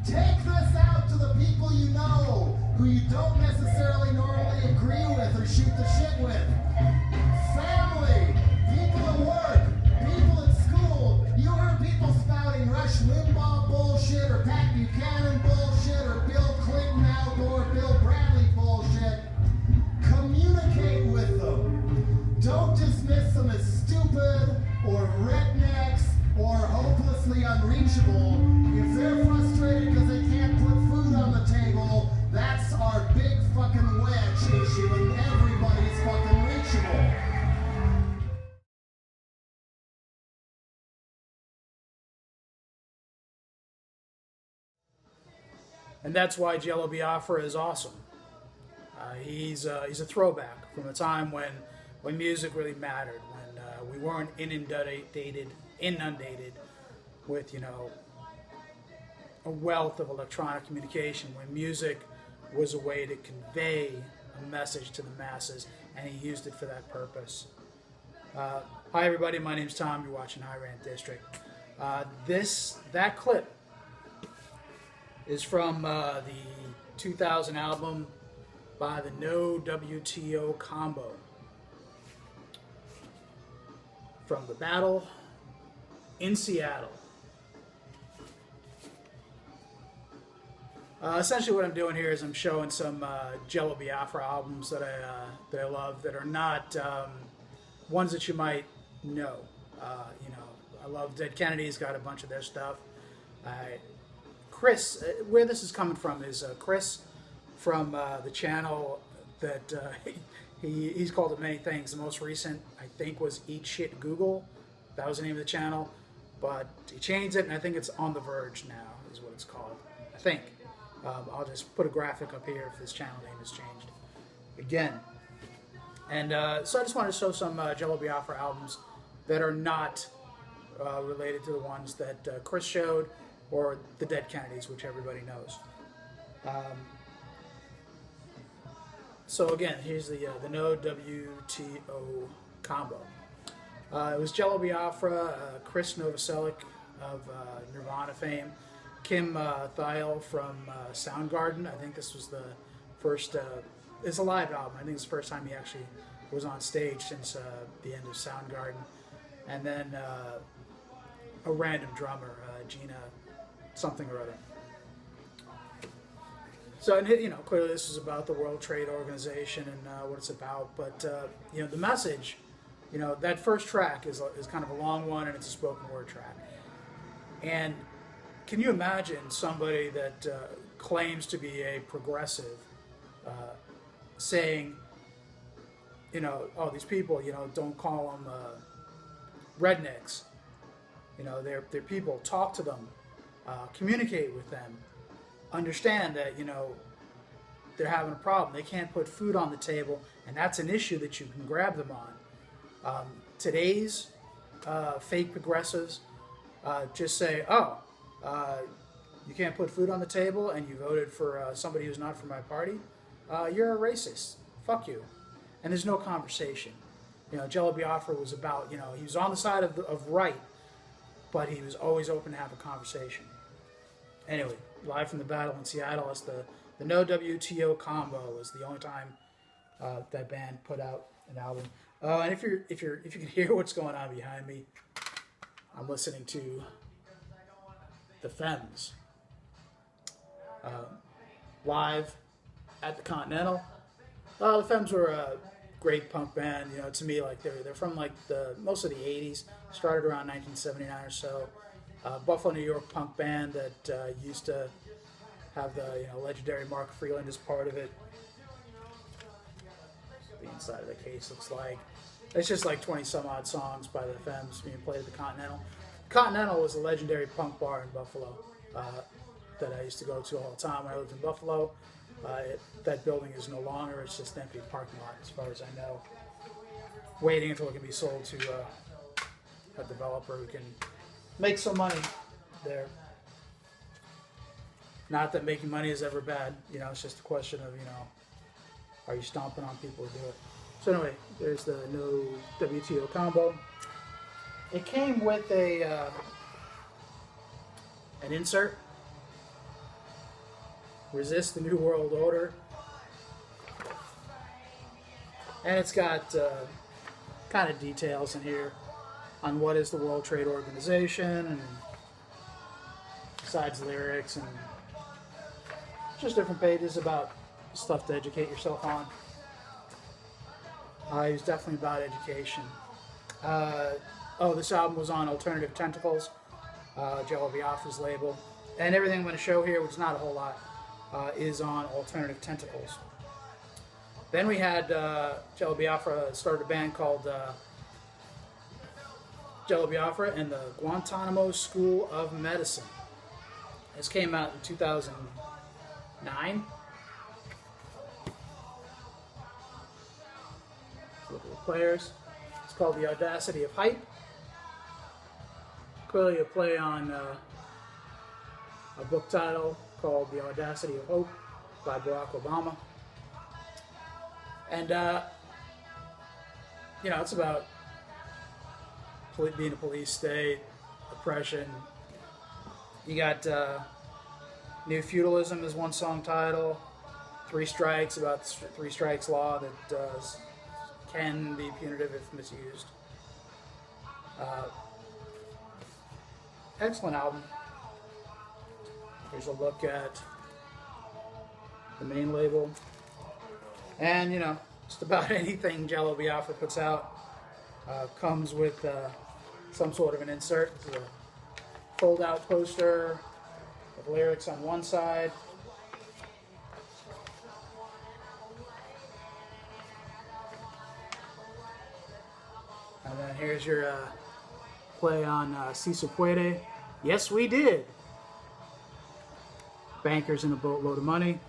Take this out to the people you know, who you don't necessarily normally agree with or shoot the shit with. Family, people at work, people at school. You heard people spouting Rush Limbaugh bullshit or Pat Buchanan bullshit or Bill Clinton outdoor Bill Bradley bullshit. Communicate with them. Don't dismiss them as stupid or rednecks or hopelessly unreachable. If they're frustrated because they can't put food on the table, that's our big fucking wedge issue, and everybody's fucking reachable. And that's why Jello Biafra is awesome. He's a throwback from a time when music really mattered, when we weren't inundated with, a wealth of electronic communication, when music was a way to convey a message to the masses, and he used it for that purpose. Hi everybody, my name's Tom, you're watching Rant District. That clip is from the 2000 album by the WTO Combo. From the battle in Seattle. Essentially what I'm doing here is I'm showing some Jello Biafra albums that I love, that are not ones that you might know. I love Dead Kennedy's got a bunch of their stuff. Chris, where this is coming from is Chris from the channel that he's called it many things. The most recent, I think, was Eat Shit Google. That was the name of the channel. But he changed it, and I think it's On the Verge now is what it's called. I think. I'll just put a graphic up here if this channel name has changed again. And so I just wanted to show some Jello Biafra albums that are not related to the ones that Chris showed, or the Dead Kennedys, which everybody knows. So again, here's the WTO Combo. It was Jello Biafra, Chris Novoselic of Nirvana fame, Kim Thayil from Soundgarden. I think this was the first, it's a live album. I think it's the first time he actually was on stage since the end of Soundgarden. And then a random drummer, Gina something or other. So, clearly this is about the World Trade Organization and what it's about. But, the message, that first track is kind of a long one, and it's a spoken word track. And can you imagine somebody that claims to be a progressive saying, oh, these people, don't call them rednecks. They're people. Talk to them. Communicate with them. Understand that, they're having a problem. They can't put food on the table, and that's an issue that you can grab them on. Today's fake progressives just say, oh, you can't put food on the table and you voted for somebody who's not from my party, you're a racist. Fuck you. And there's no conversation. Jello Biafra was about, he was on the side of right, but he was always open to have a conversation. Anyway, live from the battle in Seattle, it's the WTO Combo was the only time that band put out an album. And if you can hear what's going on behind me, I'm listening to the Femmes live at the Continental. The Femmes were a great punk band. To me, like they're from like most of the '80s. Started around 1979 or so. Buffalo, New York punk band that used to have the legendary Mark Freeland as part of it. The inside of the case looks like it's just like 20 some odd songs by the Femmes being played at the Continental. Continental was a legendary punk bar in Buffalo that I used to go to all the time when I lived in Buffalo. That building is no longer. It's just an empty parking lot as far as I know. Waiting until it can be sold to a developer who can make some money there. Not that making money is ever bad. It's just a question of, are you stomping on people who do it? So anyway, there's the WTO Combo. It came with an insert Resist the New World Order. And it's got kind of details in here on what is the World Trade Organization, and besides lyrics, and just different pages about stuff to educate yourself on. It was definitely about education. This album was on Alternative Tentacles, Jello Biafra's label. And everything I'm going to show here, which is not a whole lot, is on Alternative Tentacles. Then we had Jello Biafra started a band called Jello Biafra and the Guantanamo School of Medicine. This came out in 2009. Look at the players. It's called the Audacity of Hope. Clearly a play on a book title called The Audacity of Hope by Barack Obama. And, it's about being a police state, oppression. You got New Feudalism is one song title. Three Strikes, about the Three Strikes law that can be punitive if misused. Excellent album. Here's a look at the main label. And, just about anything Jello Biafra puts out comes with some sort of an insert. This is a fold-out poster with lyrics on one side. And then here's your play on Si Se Puede. Yes, we did. Bankers and a boatload of money.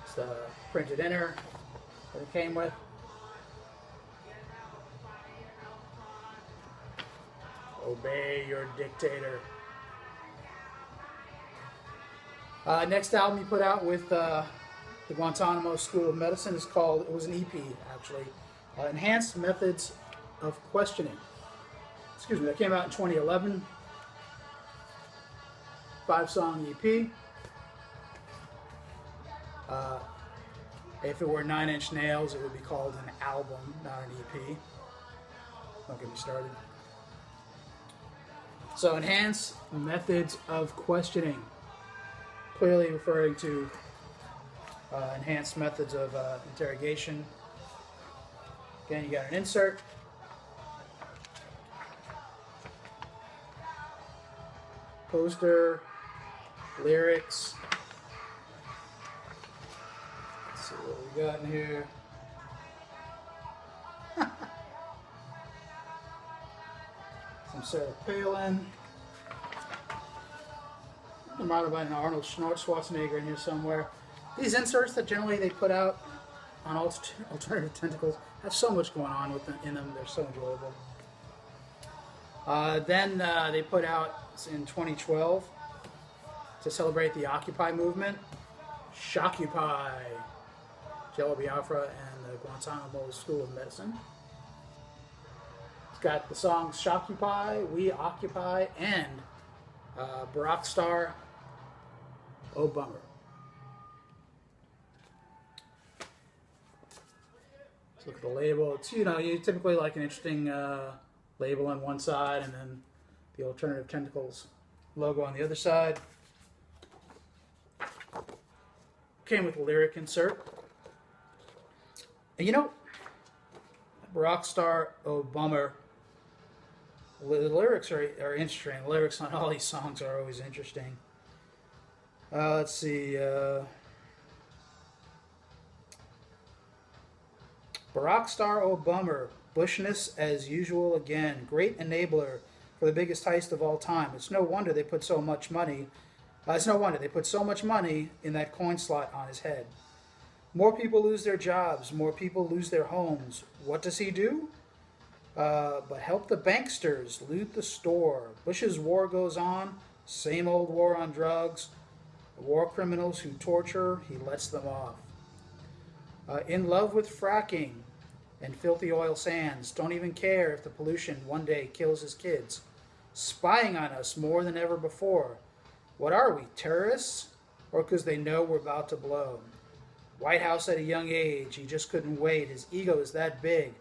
It's the printed inner that it came with. Obey your dictator. Next album he put out with the Guantanamo School of Medicine is called, it was an EP actually, Enhanced Methods of Questioning. Excuse me, that came out in 2011. 5-song EP. If it were 9 Inch Nails, it would be called an album, not an EP. Don't get me started. So, Enhanced Methods of Questioning. Clearly referring to enhanced methods of interrogation. Again, you got an insert. Poster. Lyrics. Let's see what we got in here. Some Sarah Palin. There might have been an Arnold Schwarzenegger in here somewhere. These inserts that generally they put out on Alternative Tentacles have so much going on in them. They're so enjoyable. Then they put out in 2012 to celebrate the Occupy movement, Shockupy, Jello Biafra and the Guantanamo School of Medicine. It's got the songs Shockupy, We Occupy, and Barack Star, Oh Bummer. Let's look at the label. It's, you typically like an interesting label on one side and then the Alternative Tentacles logo on the other side. Came with a lyric insert. And Barack Star, Oh Bummer. The lyrics are interesting. The lyrics on all these songs are always interesting. Let's see. Barack Star, Oh Bummer. Bushness as usual again. Great enabler for the biggest heist of all time. It's no wonder they put so much money. It's no wonder they put so much money in that coin slot on his head. More people lose their jobs. More people lose their homes. What does he do? But help the banksters loot the store. Bush's war goes on. Same old war on drugs. The war criminals who torture, he lets them off. In love with fracking and filthy oil sands. Don't even care if the pollution one day kills his kids. spying on us more than ever before. What are we, terrorists? Or because they know we're about to blow? White House at a young age, he just couldn't wait. His ego is that big.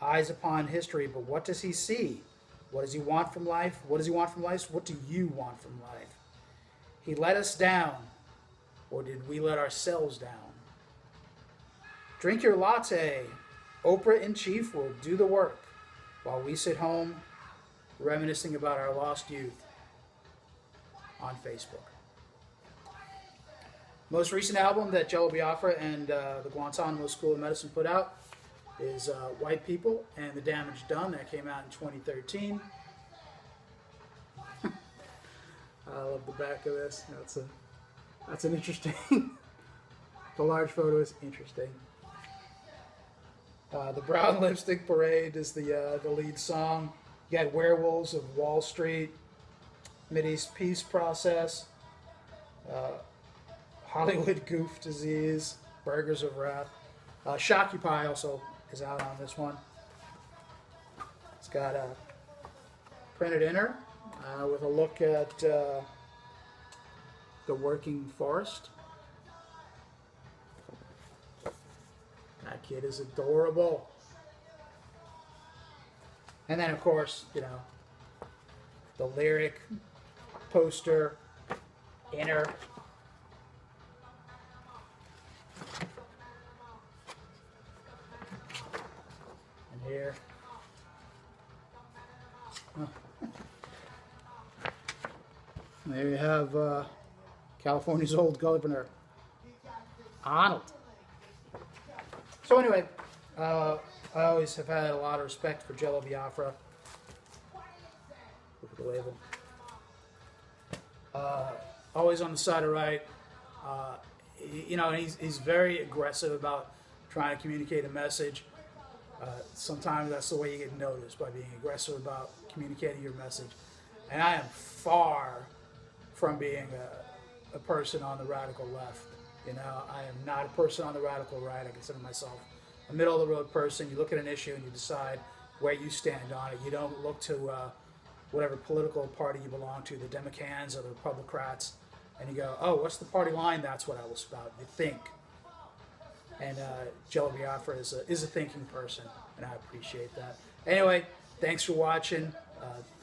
Eyes upon history, but what does he see? What does he want from life? What does he want from life? What do you want from life? He let us down, or did we let ourselves down? Drink your latte. Oprah in chief will do the work while we sit home reminiscing about our lost youth on Facebook. Most recent album that Jello Biafra and the Guantanamo School of Medicine put out is White People and the Damage Done. That came out in 2013. I love the back of this. That's an interesting. The large photo is interesting. The Brown Lipstick Parade is the lead song. You got Werewolves of Wall Street, Mideast Peace Process, Hollywood Goof Disease, Burgers of Wrath. Shockupy also is out on this one. It's got a printed inner with a look at the working forest. That kid is adorable. And then, of course, you know, the lyric, poster, inner. And here. There you have California's old governor, Arnold. So anyway, I always have had a lot of respect for Jello Biafra. Look at the label. Always on the side of right. You know, he's very aggressive about trying to communicate a message. Sometimes that's the way you get noticed, by being aggressive about communicating your message. And I am far from being a person on the radical left. You know, I am not a person on the radical right. I consider myself a middle-of-the-road person. You look at an issue and you decide where you stand on it. You don't look to whatever political party you belong to, the Democrats or the Republicans, and you go, oh, what's the party line? That's what I was about. You think. And Jello Biafra is a thinking person, and I appreciate that. Anyway, thanks for watching.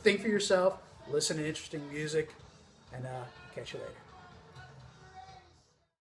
Think for yourself. Listen to interesting music, and catch you later.